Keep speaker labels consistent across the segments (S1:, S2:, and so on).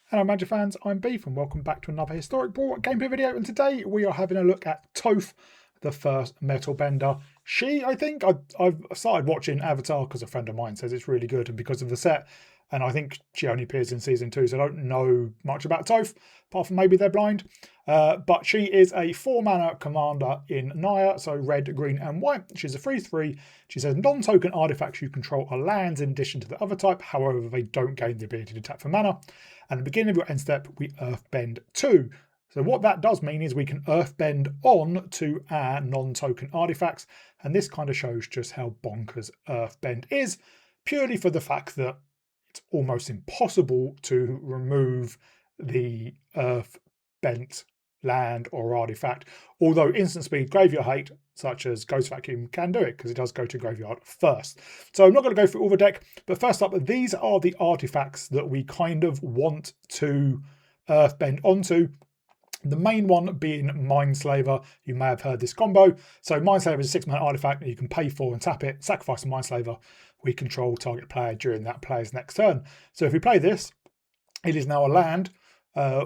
S1: Hello Magic fans, I'm Beef and welcome back to another Historic Brawl gameplay video, and today we are having a look at Toph, the first metal bender. I've started watching Avatar because a friend of mine says it's really good and because of the set, and I think she only appears in season 2, so I don't know much about Toph, apart from maybe they're blind. But she is a 4-mana commander in Naya, so red, green and white. She's a 3/3. She says non-token artifacts you control are lands in addition to the other type, however they don't gain the ability to tap for mana. And at the beginning of your end step, we earthbend 2. So what that does mean is we can earthbend on to our non-token artifacts, and this kind of shows just how bonkers earthbend is, purely for the fact that it's almost impossible to remove the earth bent land or artifact, although instant speed graveyard hate such as Ghost Vacuum can do it because it does go to graveyard first. So I'm not going to go through all the deck, but first up, these are the artifacts that we kind of want to earthbend onto. The main one being Mindslaver. You may have heard this combo. So Mindslaver is a 6-mana artifact that you can pay for and tap it, sacrifice a Mindslaver. We control target player during that player's next turn. So if we play this, it is now a land.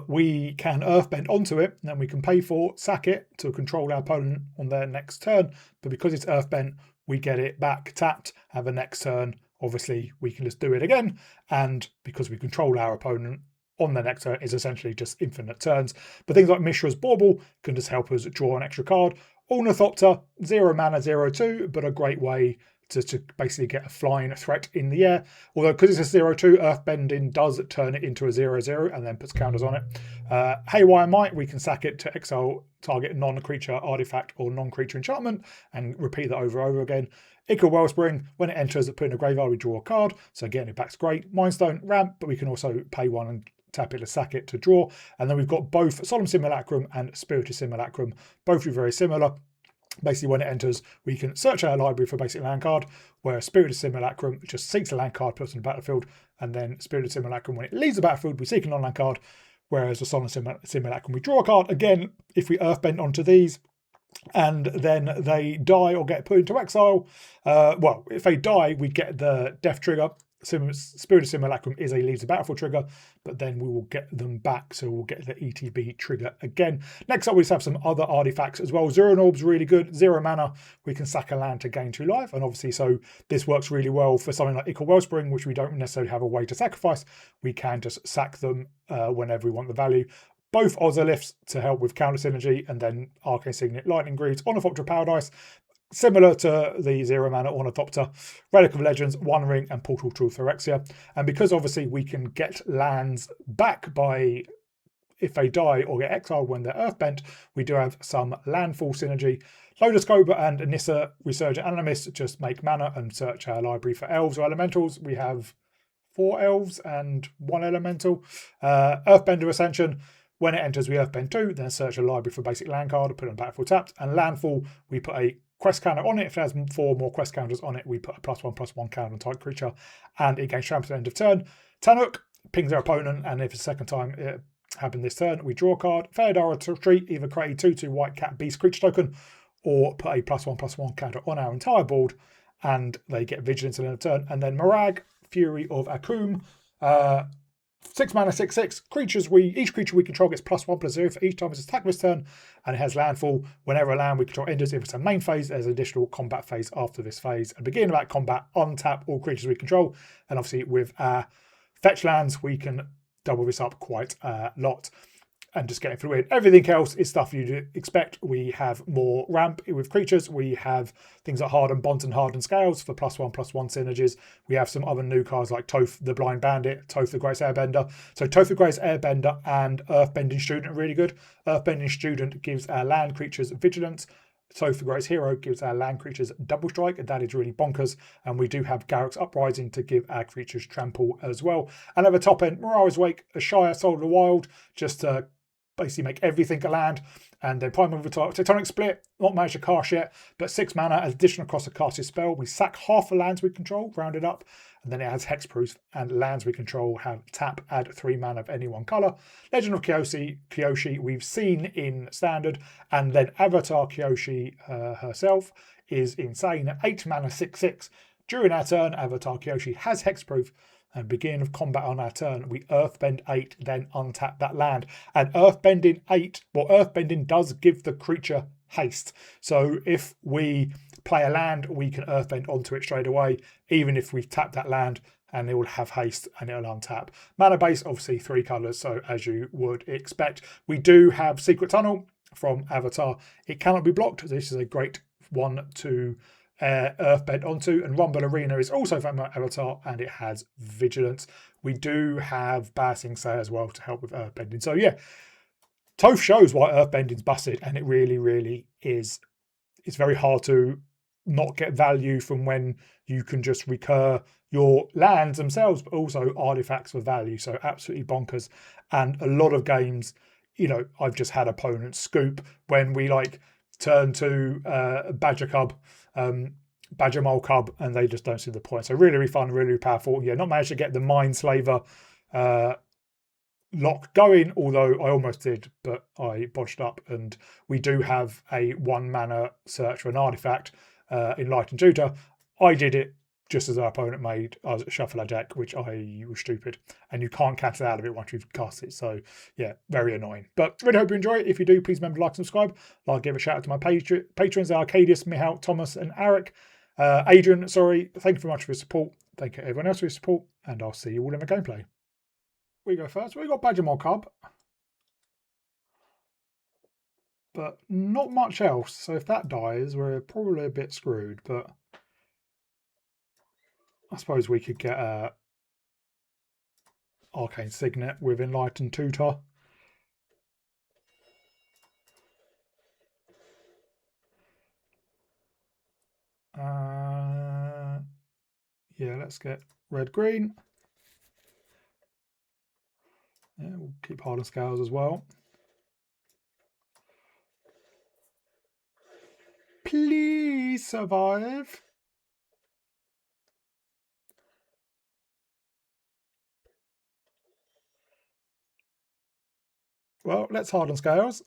S1: We can earthbend onto it, and then we can pay for, sack it to control our opponent on their next turn. But because it's earthbent, we get it back tapped, have a next turn. Obviously, we can just do it again. And because we control our opponent on their next turn, is essentially just infinite turns. But things like Mishra's Bauble can just help us draw an extra card. Ornithopter, 0 mana, 0/2, but a great way to basically get a flying threat in the air. Although because it's a 0/2, earthbending does turn it into a 0/0 and then puts counters on it. Haywire Might, we can sack it to exile target non-creature artifact or non-creature enchantment and repeat that over and over again. Ichor Wellspring, when it enters, put in a graveyard, we draw a card. So again, it backs great. Mindstone, ramp, but we can also pay one and tap it to sack it to draw. And then we've got both Solemn Simulacrum and Spirited Simulacrum, both very similar. Basically, when it enters, we can search our library for a basic land card, where Spirited Simulacrum just seeks a land card, puts it on the battlefield, and then Spirited Simulacrum, when it leaves the battlefield, we seek a non-land card, whereas the Solemn Simulacrum, we draw a card. Again, if we earthbend onto these, and then they die or get put into exile, well, if they die, we get the death trigger. Spirited Simulacrum is a leaves the battlefield trigger, but then we will get them back, so we'll get the ETB trigger again. Next up, we just have some other artifacts as well. Zero Orb's really good. 0 mana, we can sack a land to gain 2 life, and obviously, so this works really well for something like Ichor Wellspring, which we don't necessarily have a way to sacrifice. We can just sack them whenever we want the value. Both Ozoliths to help with counter synergy, and then Arcane Signet, Lightning Greaves, Ornithopter Paradise, similar to the 0 mana Ornithopter, Relic of Legends, One Ring, and Portal to Phyrexia. And because obviously we can get lands back by if they die or get exiled when they're earthbent, we do have some landfall synergy. Lotus Cobra and Nissa Resurgent Animist just make mana and search our library for elves or elementals. We have 4 elves and 1 elemental. Earthbender Ascension. When it enters, we earthbend 2, then search a library for a basic land card, put it on battlefield tapped. And Landfall, we put a quest counter on it. If it has 4 more quest counters on it, we put a +1/+1 counter on target creature, and it gains trample at the end of turn. Tanuk pings our opponent, and if it's the second time it happened this turn, we draw a card. Feodara Retreat, either create a 2/2 white cat beast creature token, or put a +1/+1 counter on our entire board, and they get vigilance at the end of turn. And then Marag, Fury of Akum. 6 mana, 6/6. Each creature we control gets +1/+0 for each time it's attacked this turn, and it has landfall. Whenever a land we control enters, if it's a main phase, there's an additional combat phase after this phase. At the beginning of that combat, untap all creatures we control, and obviously with our fetch lands, we can double this up quite a lot and just get it through it. Everything else is stuff you'd expect. We have more ramp with creatures. We have things like Hardened Bonds and Hardened Scales for +1/+1 synergies. We have some other new cards like Toph the Blind Bandit, Toph the Greatest Airbender. So Toph the Greatest Airbender and Earthbending Student are really good. Earthbending Student gives our land creatures vigilance. Toph the Greatest Hero gives our land creatures double strike, and that is really bonkers. And we do have Garruk's Uprising to give our creatures trample as well. And at the top end, Mirara's Wake, Ashaya, Soul of the Wild, just to basically make everything a land. And then Primal Tectonic Split, not managed to cast yet, but 6 mana, as addition across a casted spell. We sack half the lands we control, rounded up, and then it has hexproof, and lands we control have tap, add 3 mana of any one colour. Legend of Kyoshi we've seen in Standard, and then Avatar Kyoshi herself is insane. 8 mana, 6/6. During our turn, Avatar Kyoshi has hexproof, and beginning of combat on our turn, we earthbend 8, then untap that land. And earthbending 8, well, earthbending does give the creature haste. So if we play a land, we can earthbend onto it straight away, even if we've tapped that land, and it will have haste and it'll untap. Mana base, obviously 3 colours, so as you would expect. We do have Secret Tunnel from Avatar. It cannot be blocked. This is a great one to earthbend onto, and Rumble Arena is also from Avatar, and it has Vigilance. We do have Basing Say as well to help with earthbending. So yeah, Toph shows why earthbending's busted, and it really, really is. It's very hard to not get value from when you can just recur your lands themselves, but also artifacts for value. So absolutely bonkers. And a lot of games, you know, I've just had opponents scoop when we like turn to Badger Cub, Badger Mole Cub, and they just don't see the point. So really, really fun, really, really powerful. Yeah, not managed to get the Mind Slaver lock going, although I almost did, but I botched up. And we do have a 1 mana search for an artifact, Enlightened Tutor. I did it just as our opponent made us shuffle a deck, which I was stupid, and you can't cancel out of it once you've cast it. So yeah, very annoying. But really hope you enjoy it. If you do, please remember to like and subscribe. I'll give a shout out to my patrons, Arcadius, Mihal, Thomas, and Eric. Adrian, sorry. Thank you very much for your support. Thank you everyone else for your support, and I'll see you all in the gameplay. We go first. We got Badger Mole Cub, but not much else. So if that dies, we're probably a bit screwed. But I suppose we could get a Arcane Signet with Enlightened Tutor. Yeah, let's get red-green. Yeah, we'll keep Hardened Scales as well. Please survive. Well, let's Hardened Scales.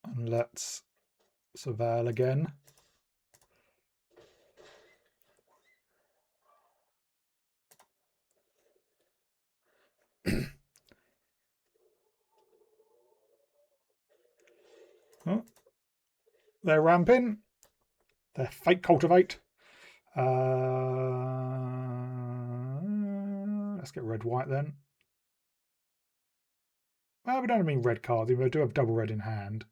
S1: And let's Surveil again. Oh, they're ramping. They're fake cultivate. Let's get red-white then. Well, we don't have any red cards. We do have double red in hand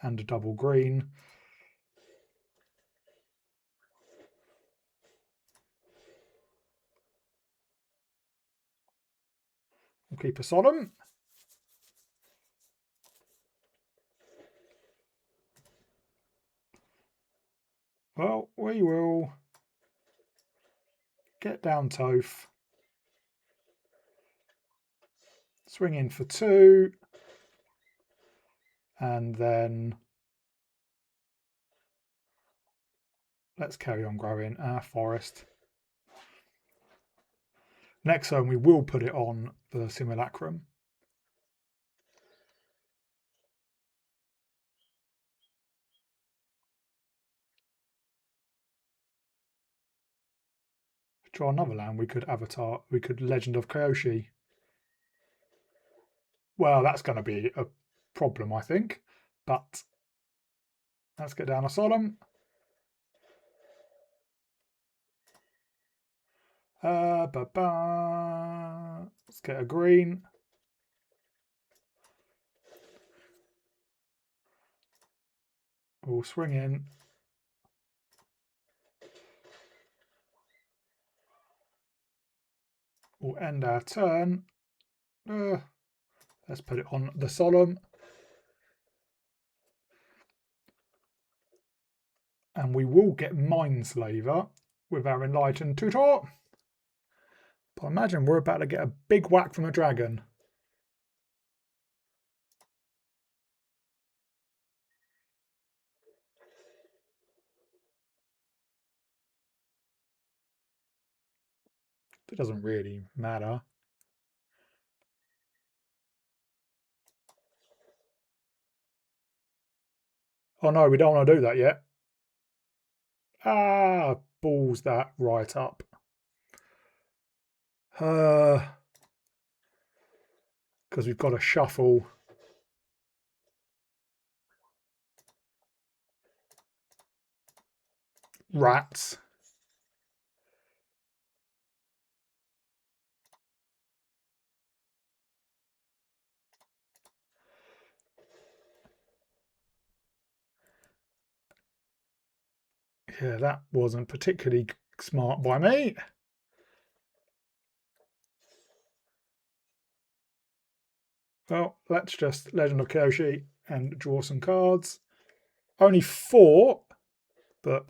S1: and a double green. We'll keep a Sodom. Well, we will get down Toph. Swing in for 2. And then let's carry on growing our forest. Next turn we will put it on the Simulacrum. Draw another land. We could Avatar. We could Legend of Kyoshi. Well, that's going to be a problem, I think. But let's get down a Solemn. Let's get a green. We'll swing in. We'll end our turn. Let's put it on the Solemn. And we will get Mindslaver with our Enlightened Tutor. But imagine we're about to get a big whack from a dragon. It doesn't really matter. Oh no, we don't want to do that yet. Ah, balls that right up. Because we've got to shuffle rats. Yeah, that wasn't particularly smart by me. Well, let's just Legend of Kyoshi and draw some cards. Only 4, but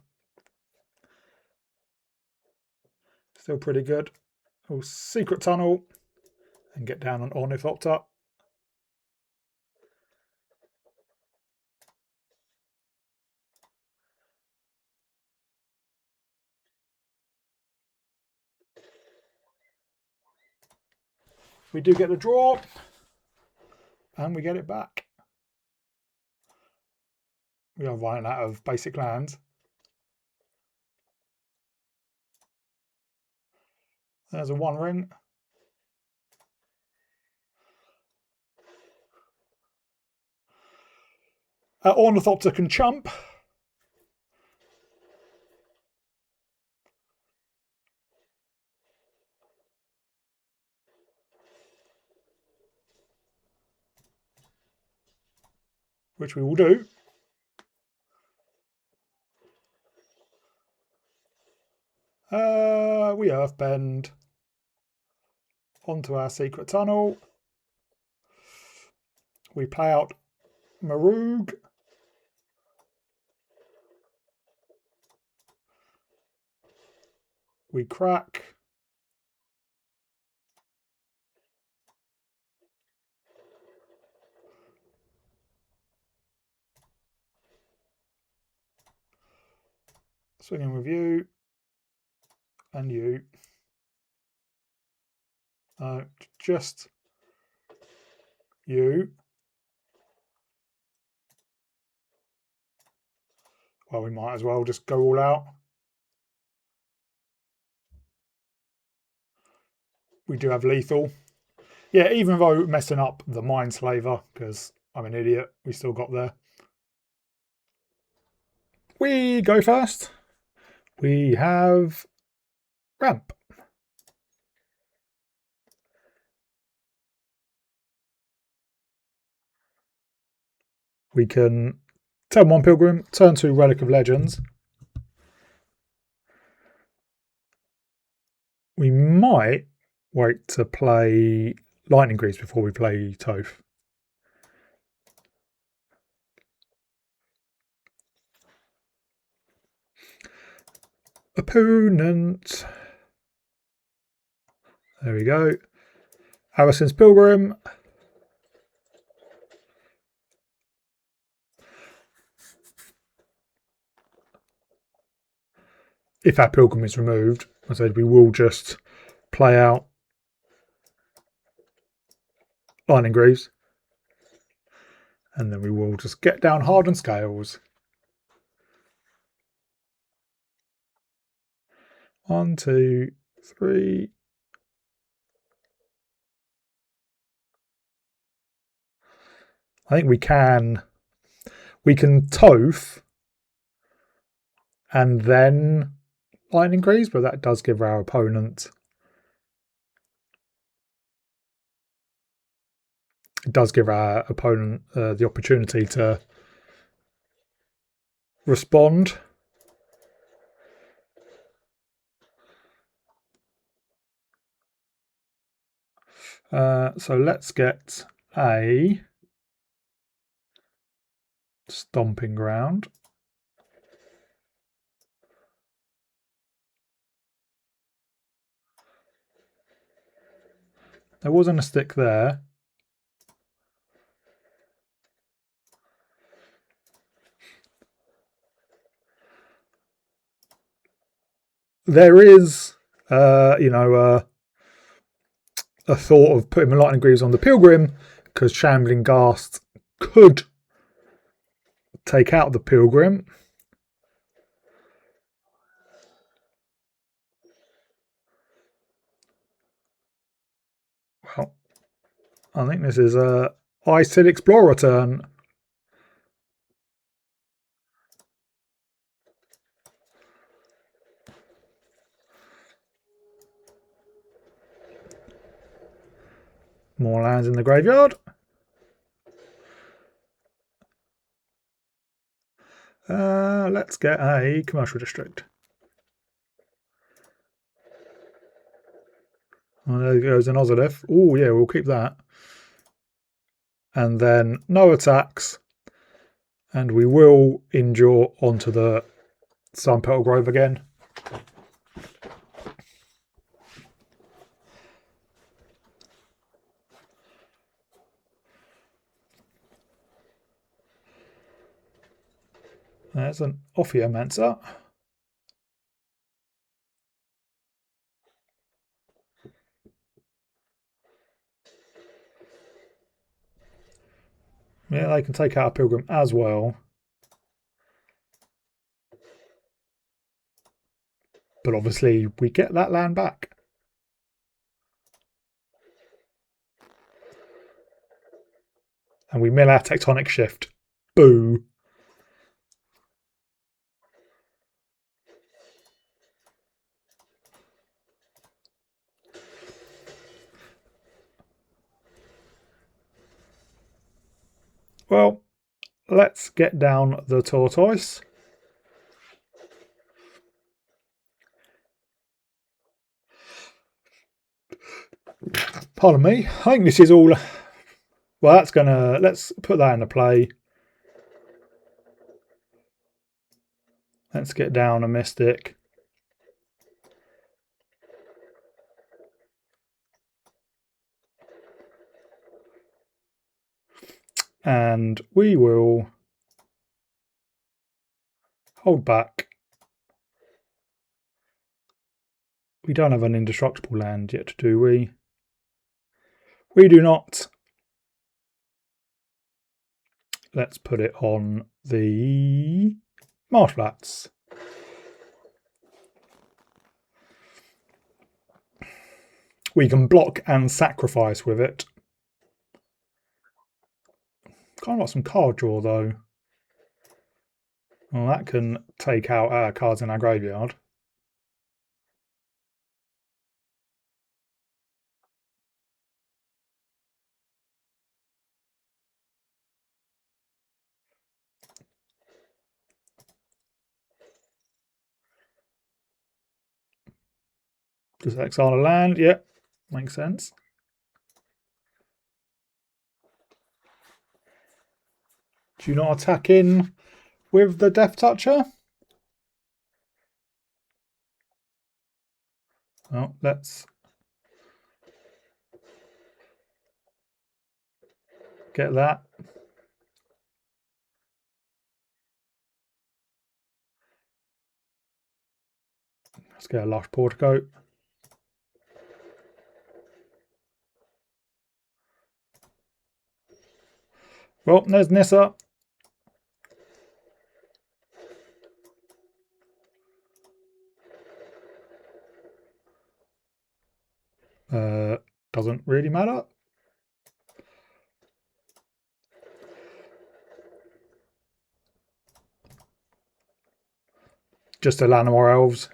S1: still pretty good. Oh, Secret Tunnel and get down on Ornithopter. We do get the draw and we get it back. We are running out of basic lands. There's a 1 ring. Ornithopter can chump. Which we will do. We earthbend onto our Secret Tunnel. We play out Maroog. We crack. Swinging with you. And you. Just you. Well, we might as well just go all out. We do have lethal. Yeah, even though messing up the Mindslaver, because I'm an idiot, we still got there. We go first. We have ramp. We can turn 1 Pilgrim, turn 2 Relic of Legends. We might wait to play Lightning Greaves before we play Toph. Opponent. There we go. Harrison's Pilgrim. If our Pilgrim is removed, I said we will just play out Lightning Greaves. And then we will just get down Hardened Scales. 1, 2, 3. I think we can Toph and then Lightning Greaves, but that does give our opponent the opportunity to respond. So let's get a Stomping Ground. There wasn't a stick there. There is, a thought of putting the Lightning Greaves on the Pilgrim, because Shambling Ghast could take out the Pilgrim. I think this is a Ice Explorer turn. More lands in the graveyard. Let's get a commercial district. Oh, there goes an Ozolith. Oh, yeah, we'll keep that. And then no attacks. And we will endure onto the Sun Petal Grove again. There's an Ophiomancer. Yeah, they can take out a Pilgrim as well. But obviously, we get that land back. And we mill our Tectonic Shift. Boo. Well, let's get down the tortoise. Pardon me. I think this is all. Well, that's gonna. Let's put that into play. Let's get down a Mystic. And we will hold back. We don't have an indestructible land yet, do we? We do not. Let's put it on the Marsh Flats. We can block and sacrifice with it. Kind of got some card draw though. Well, that can take out our cards in our graveyard. Just exile a land, yep, makes sense. Do you not attack in with the Death Toucher? Well, let's get that. Let's get a Lush Portico. Well, there's Nissa. Doesn't really matter. Just a Llanowar Elves.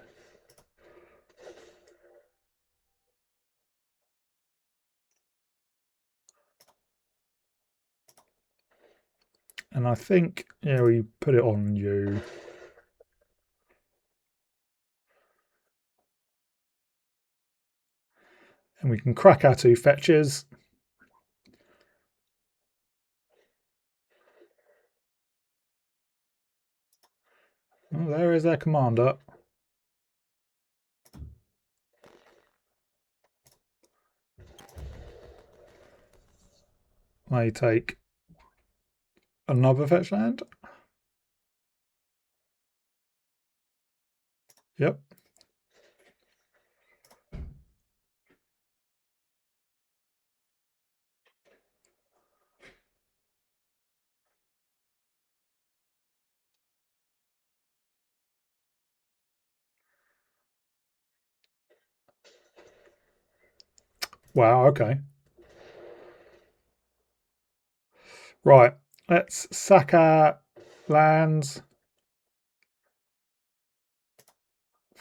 S1: And I think, yeah, we put it on you. And we can crack our 2 fetches. Well, there is their commander. They take another fetch land. Yep. Wow, okay. Right, let's sack our lands.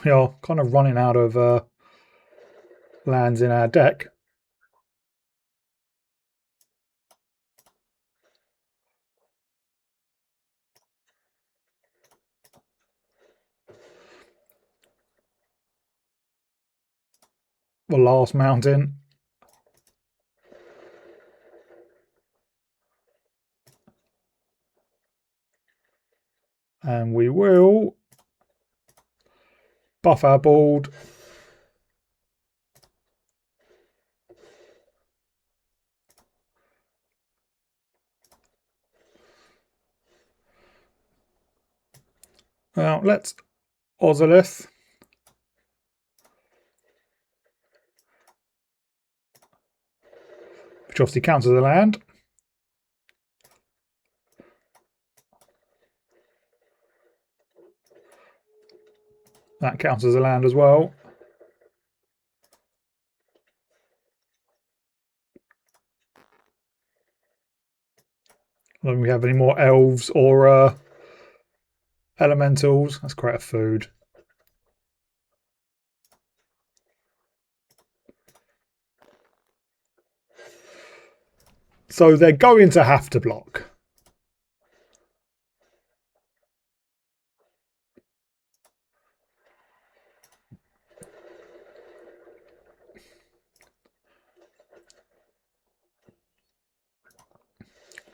S1: We are kind of running out of lands in our deck. The last mountain. And we will buff our board. Now let's Ozolith. Which obviously counts as a land. That counts as a land as well. Don't we have any more elves or elementals? That's quite a food. So they're going to have to block.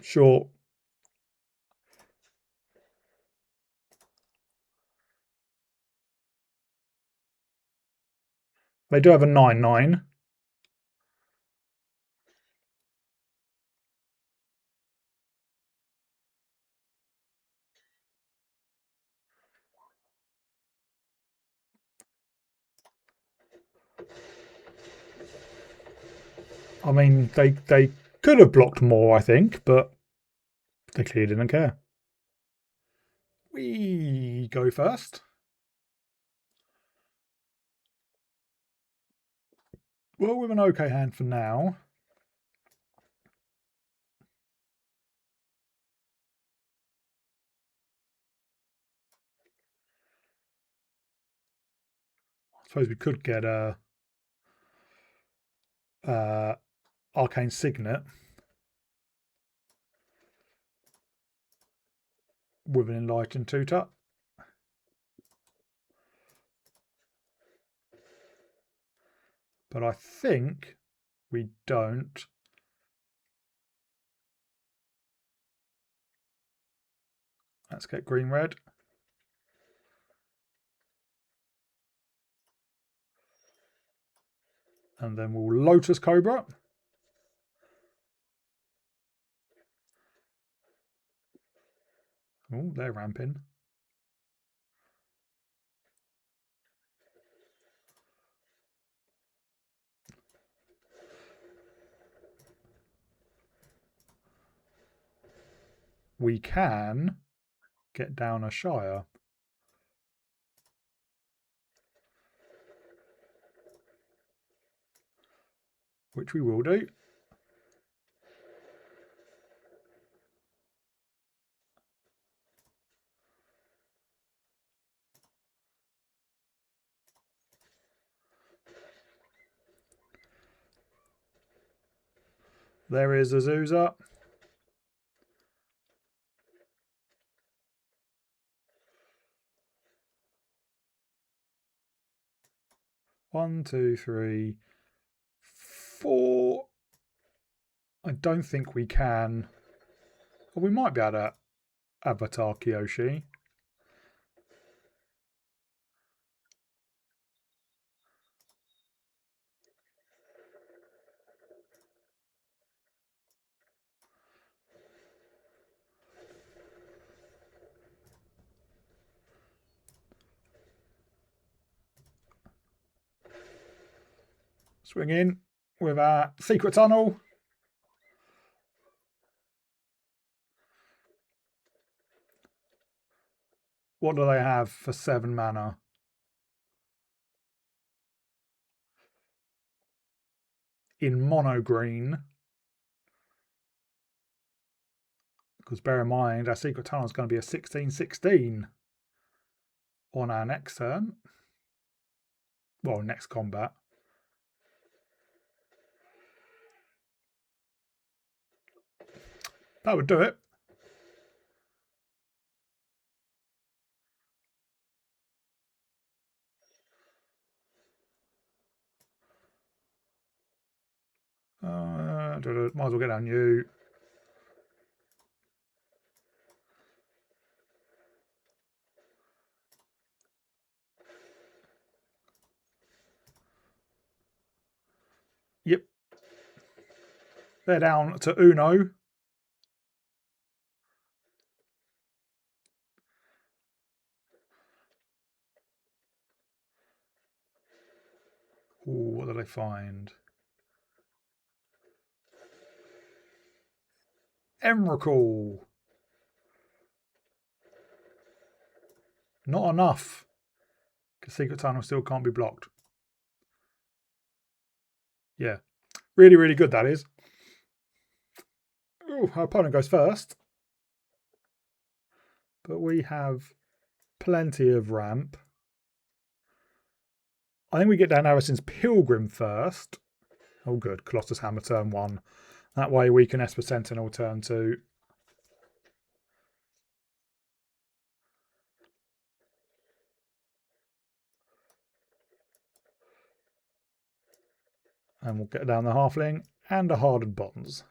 S1: Sure. They do have a 9/9. I mean, they could have blocked more, I think, but they clearly didn't care. We go first. Well, with an okay hand for now. I suppose we could get a arcane signet with an enlightened tutor. But I think we don't. Let's get green red. And then we'll Lotus Cobra. Oh, they're ramping. We can get down a Shire. Which we will do. There is Azusa. One, two, three, four. I don't think we can. Well, we might be able to Avatar Kyoshi. Swing in with our secret tunnel. What do they have for 7 mana? In mono green. Because bear in mind, our secret tunnel is going to be a 16-16 on our next turn. Well, next combat. That would do it. Might as well get down you. Yep. They're down to Uno. Ooh, what did I find? Emrakul. Not enough. Because secret tunnel still can't be blocked. Yeah. Really, really good, that is. Ooh, our opponent goes first. But we have plenty of ramp. I think we get down Harrison's Pilgrim first. Oh, good. Colossus Hammer turn 1. That way we can Esper Sentinel turn 2. And we'll get down the Halfling and a Hardened Bonds.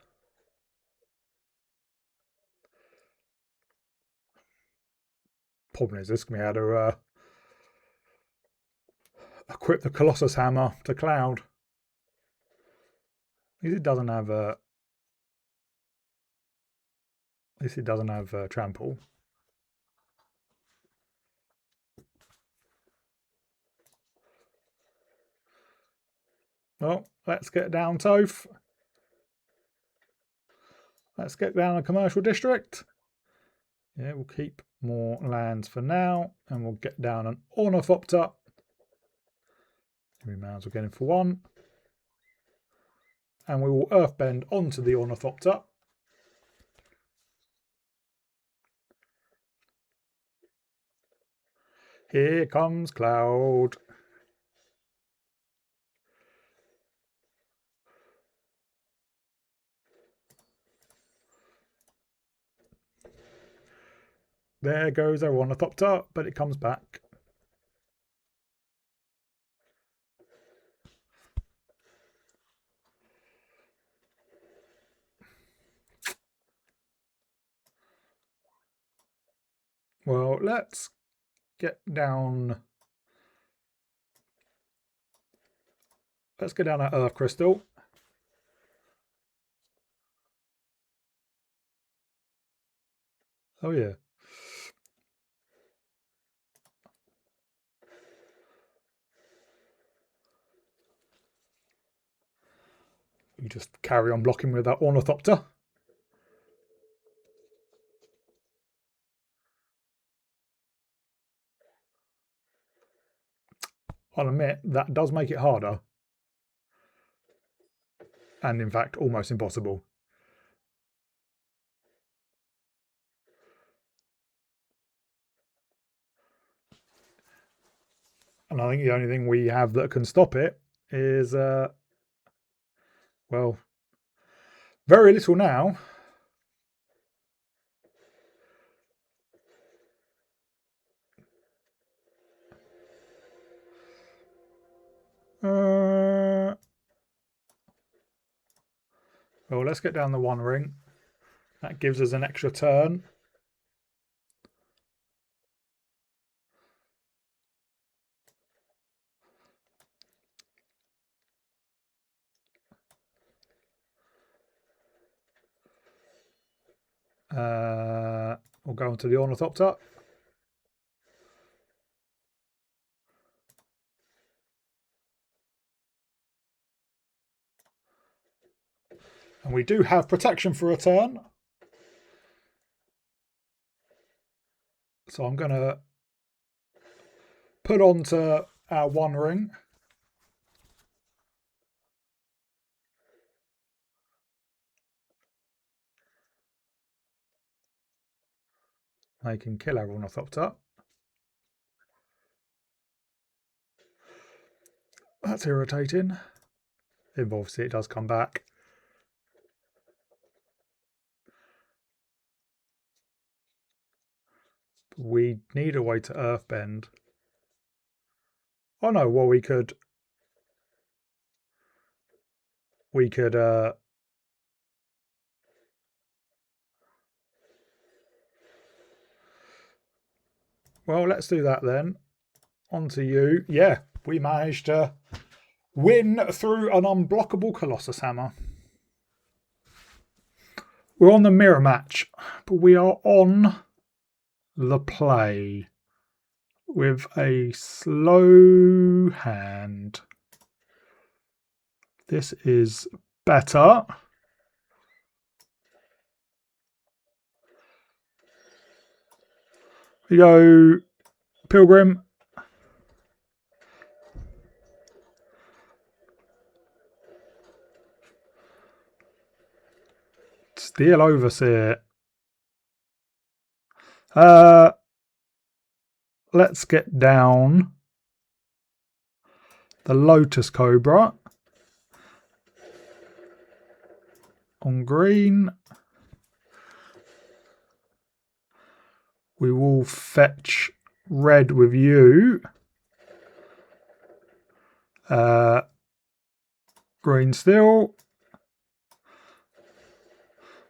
S1: Problem is, this can be able to equip the Colossus Hammer to Cloud. At least it doesn't have trample. Well, let's get down Toph. Let's get down a commercial district. Yeah, we'll keep more lands for now, and we'll get down an Ornithopter. We may as well get in for 1. And we will earthbend onto the Ornithopter. Here comes Cloud. There goes our Ornithopter, but it comes back. Well, let's get down. Let's get down our Earth Crystal. Oh yeah. You just carry on blocking with that Ornithopter. I'll admit, that does make it harder. And in fact, almost impossible. And I think the only thing we have that can stop it is, well, very little now. Well, let's get down the 1 ring. That gives us an extra turn. We'll go into the Ornithopter. And we do have protection for a turn. So I'm going to put onto our 1 ring. They can kill everyone off top. That's irritating. Obviously, it does come back. We need a way to earthbend. Oh no, well we could well, let's do that then. On to you. Yeah, we managed to win through an unblockable Colossus Hammer. We're on the mirror match, but we are on the play with a slow hand. This is better. We go Pilgrim. Steel Overseer. Let's get down the Lotus Cobra on green. We will fetch red with you. Green still.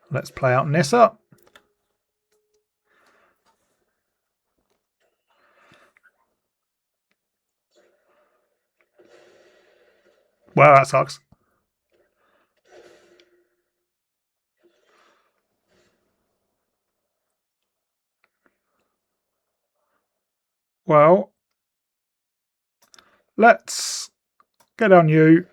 S1: Let's play out Nissa. Well, that sucks. Well, let's get on you.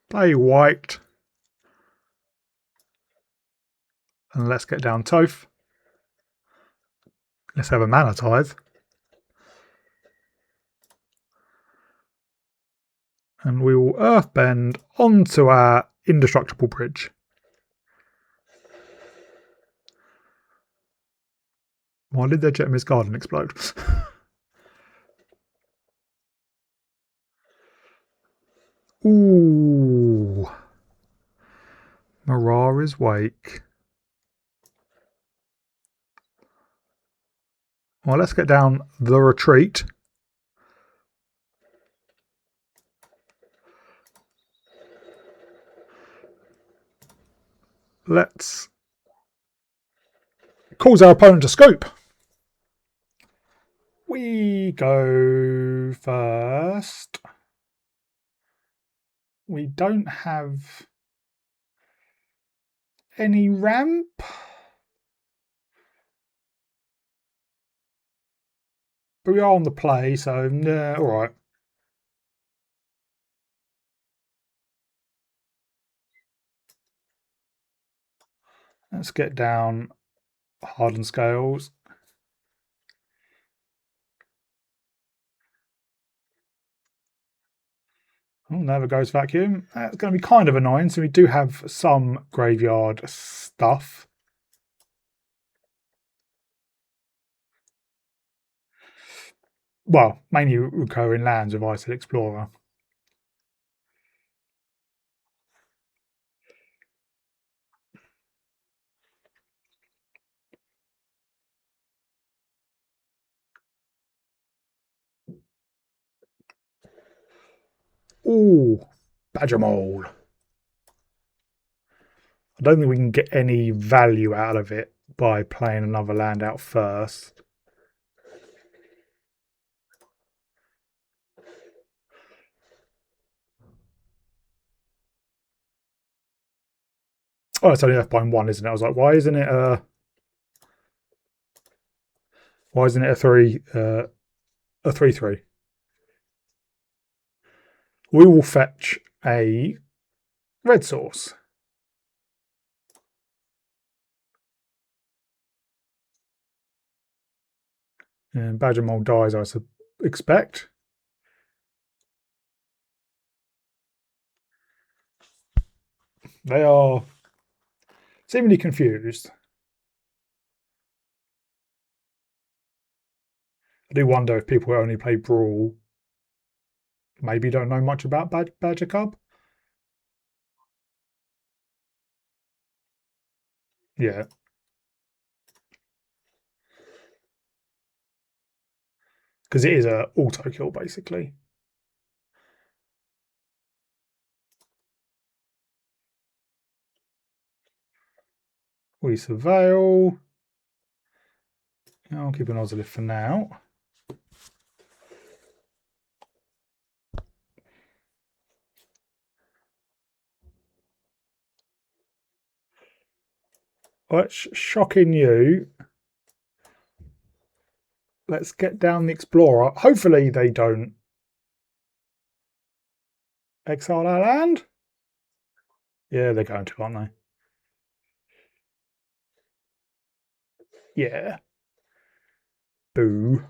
S1: Play white. And let's get down Toph. Let's have a mana tithe. And we will earthbend onto our indestructible bridge. Why did their Jetmist Garden explode? Ooh. Mirara's Wake. Well, let's get down the retreat. Let's cause our opponent to scope. We go first. We don't have any ramp. But we are on the play, so all right. Let's get down hardened scales. Oh, never goes vacuum. That's going to be kind of annoying. So we do have some graveyard stuff. Well, mainly recurring lands with Vital Explorer. Ooh, Badger Mole. I don't think we can get any value out of it by playing another land out first. Oh, it's only F/1, isn't it? I was like, why isn't it a 3/3? We will fetch a red source. And Badger Mole dies, I expect. They are Seemingly confused. I do wonder if people who only play Brawl maybe don't know much about Badger Cub. Yeah. Because it is a auto kill, basically. We surveil. I'll keep an Ozolith for now. What's shocking you? Let's get down the Explorer. Hopefully they don't exile our land. Yeah, they're going to, aren't they? Yeah. Boo.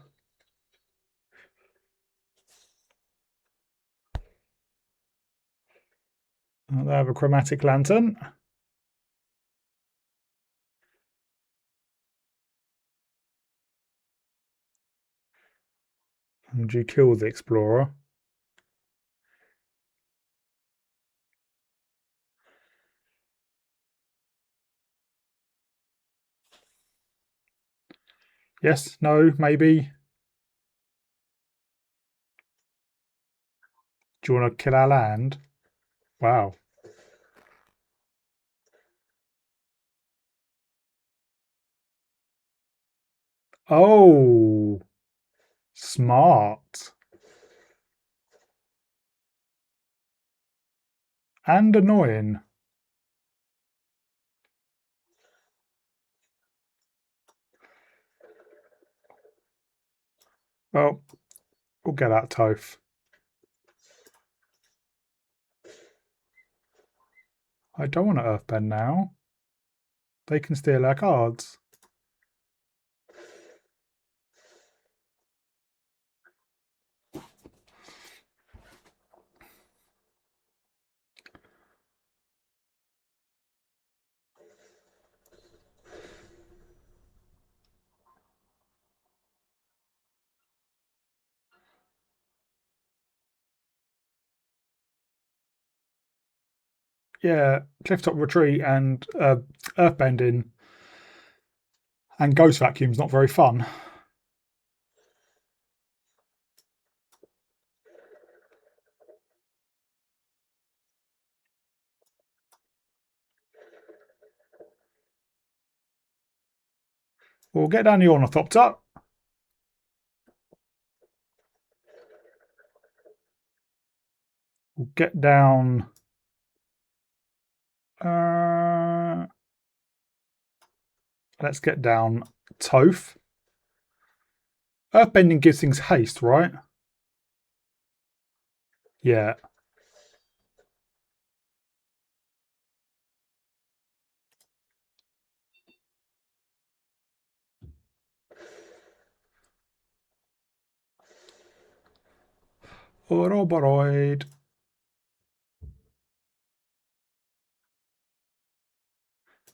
S1: They have a chromatic lantern. And you kill the Explorer. Yes, no, maybe. Do you want to kill our land? Wow. Oh, smart. And annoying. Well, we'll get that Toph. I don't want to earthbend now. They can steal our cards. Yeah, Clifftop Retreat and earthbending and Ghost Vacuum's not very fun. We'll get down the Ornithopter. We'll get down... let's get down Toph. Earthbending gives things haste, right? Yeah. Ouroboros.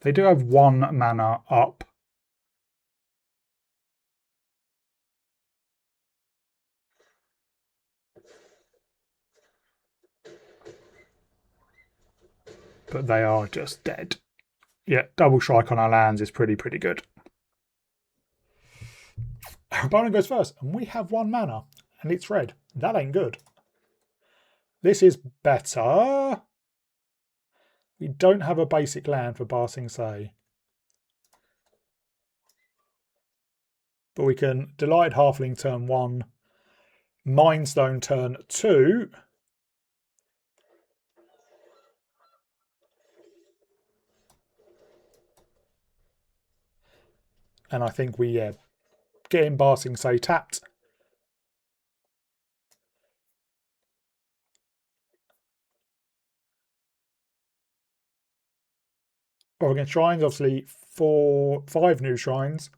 S1: They do have 1 mana up. But they are just dead. Yeah, double strike on our lands is pretty good. Our opponent goes first, and we have 1 mana, and it's red. That ain't good. This is better. We don't have a basic land for Ba Sing Se. But we can Delighted Halfling turn 1, Mindstone turn 2. And I think we get in Ba Sing Se tapped. Or against shrines, obviously 5 new shrines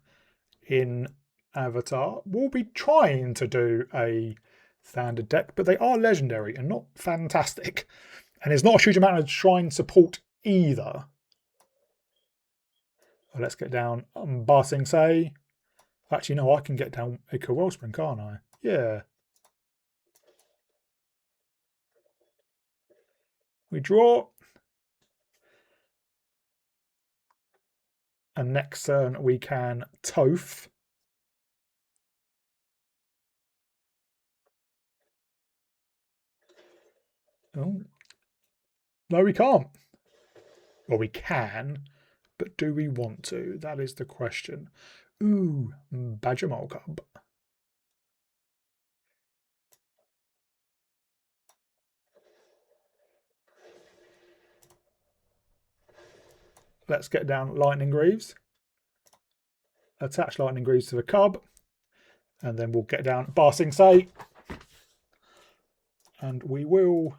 S1: in Avatar. We'll be trying to do a standard deck, but they are legendary and not fantastic. And there's not a huge amount of shrine support either. Let's get down Bar Sing Se. Actually, no, I can get down Echo Wellspring, can't I? Yeah. We draw. And next turn we can Toph. Oh. No, we can't. Well, we can, but do we want to? That is the question. Ooh, Badger Mole Cub. Let's get down Lightning Greaves. Attach Lightning Greaves to the cub. And then we'll get down Bar Sing Se. And we will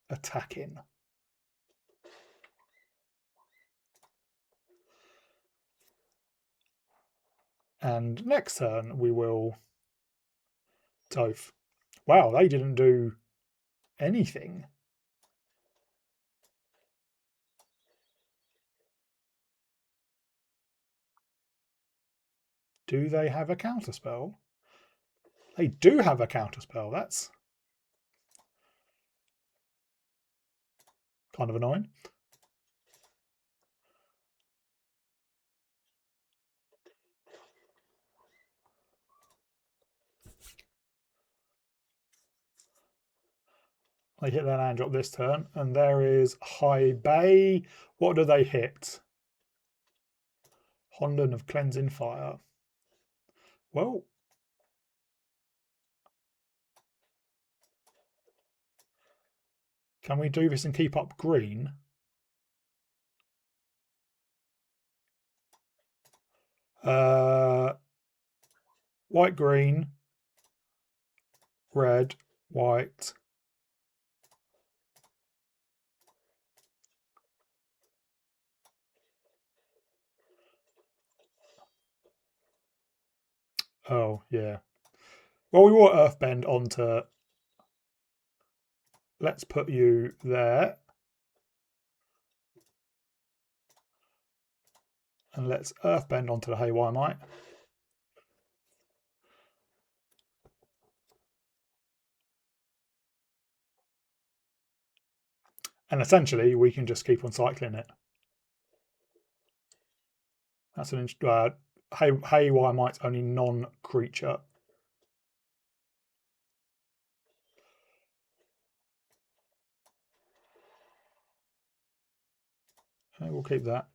S1: attack in. And next turn we will Toph. Wow, they didn't do anything. Do they have a counterspell? They do have a counterspell. That's kind of annoying. They hit their land drop this turn, and there is High Bay. What do they hit? Hondan of Cleansing Fire. Well, can we do this and keep up green? White, green, red, white. Oh, yeah. Well, we want Earthbend onto... Let's put you there. And let's Earthbend onto the Haywire Mite. And essentially, we can just keep on cycling it. That's an Haywire Mite's only non-creature. Okay, we'll keep that.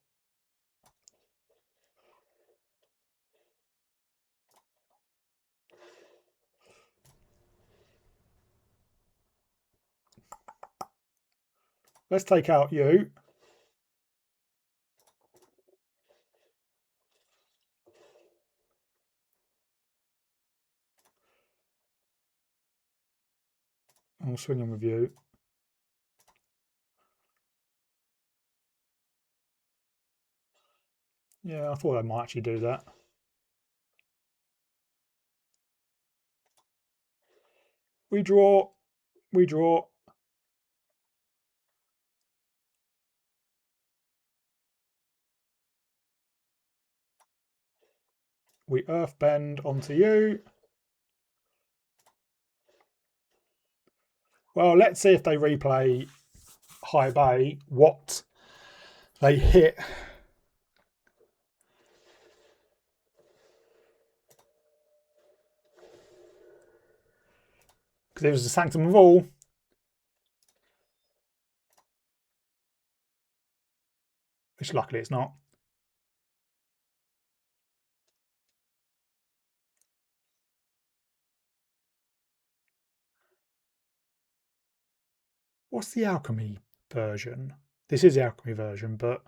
S1: Let's take out you. I'll swing in with you. Yeah, I thought I might actually do that. We draw. We draw. We Earthbend onto you. Well, let's see if they replay High Bay, what they hit. Because it was the Sanctum of All. Which luckily it's not. What's the alchemy version? This is the alchemy version, but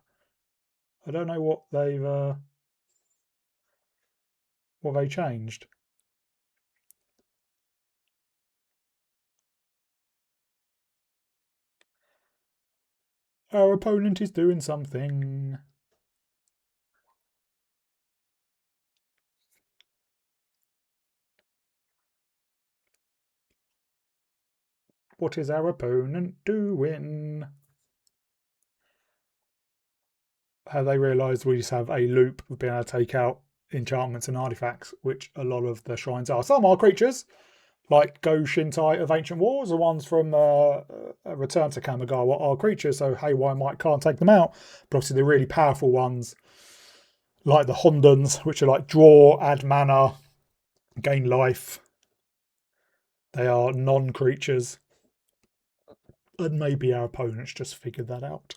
S1: I don't know what they changed. Our opponent is doing something. What is our opponent doing? have they realised we just have a loop of being able to take out enchantments and artifacts, which a lot of the shrines are. Some are creatures, like Go Shintai of Ancient Wars, the ones from Return to Kamigawa are creatures, so Haywire Might can't take them out. But obviously the really powerful ones, like the Hondans, which are like draw, add mana, gain life. They are non-creatures. And maybe our opponents just figured that out.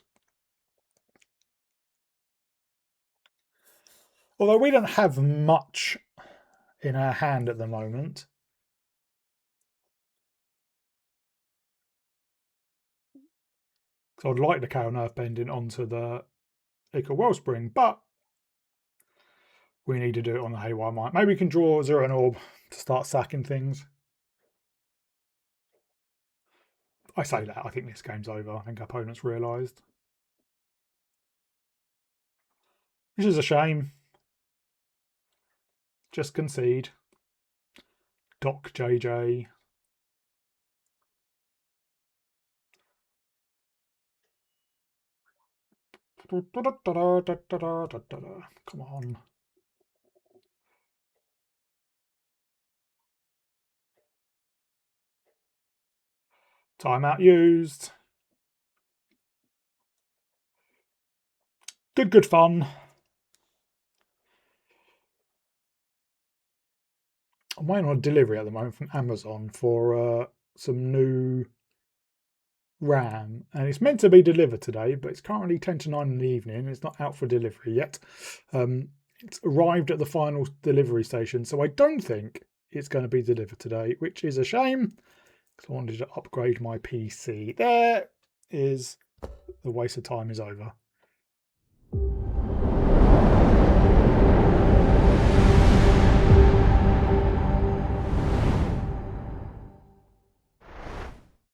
S1: Although we don't have much in our hand at the moment. So I'd like to carry an earthbending onto the Ichor Wellspring, but we need to do it on the Haywire Might. Maybe we can draw Zero and Orb to start sacking things. I say that, I think this game's over. I think our opponents realised. Which is a shame. Just concede. Doc JJ. Come on. Timeout used. Good fun. I'm waiting on a delivery at the moment from Amazon for some new RAM, and it's meant to be delivered today, but it's currently 10 to 9 in the evening. It's not out for delivery yet. It's arrived at the final delivery station, so I don't think it's going to be delivered today, which is a shame because I wanted to upgrade my PC. There is the waste of time is over.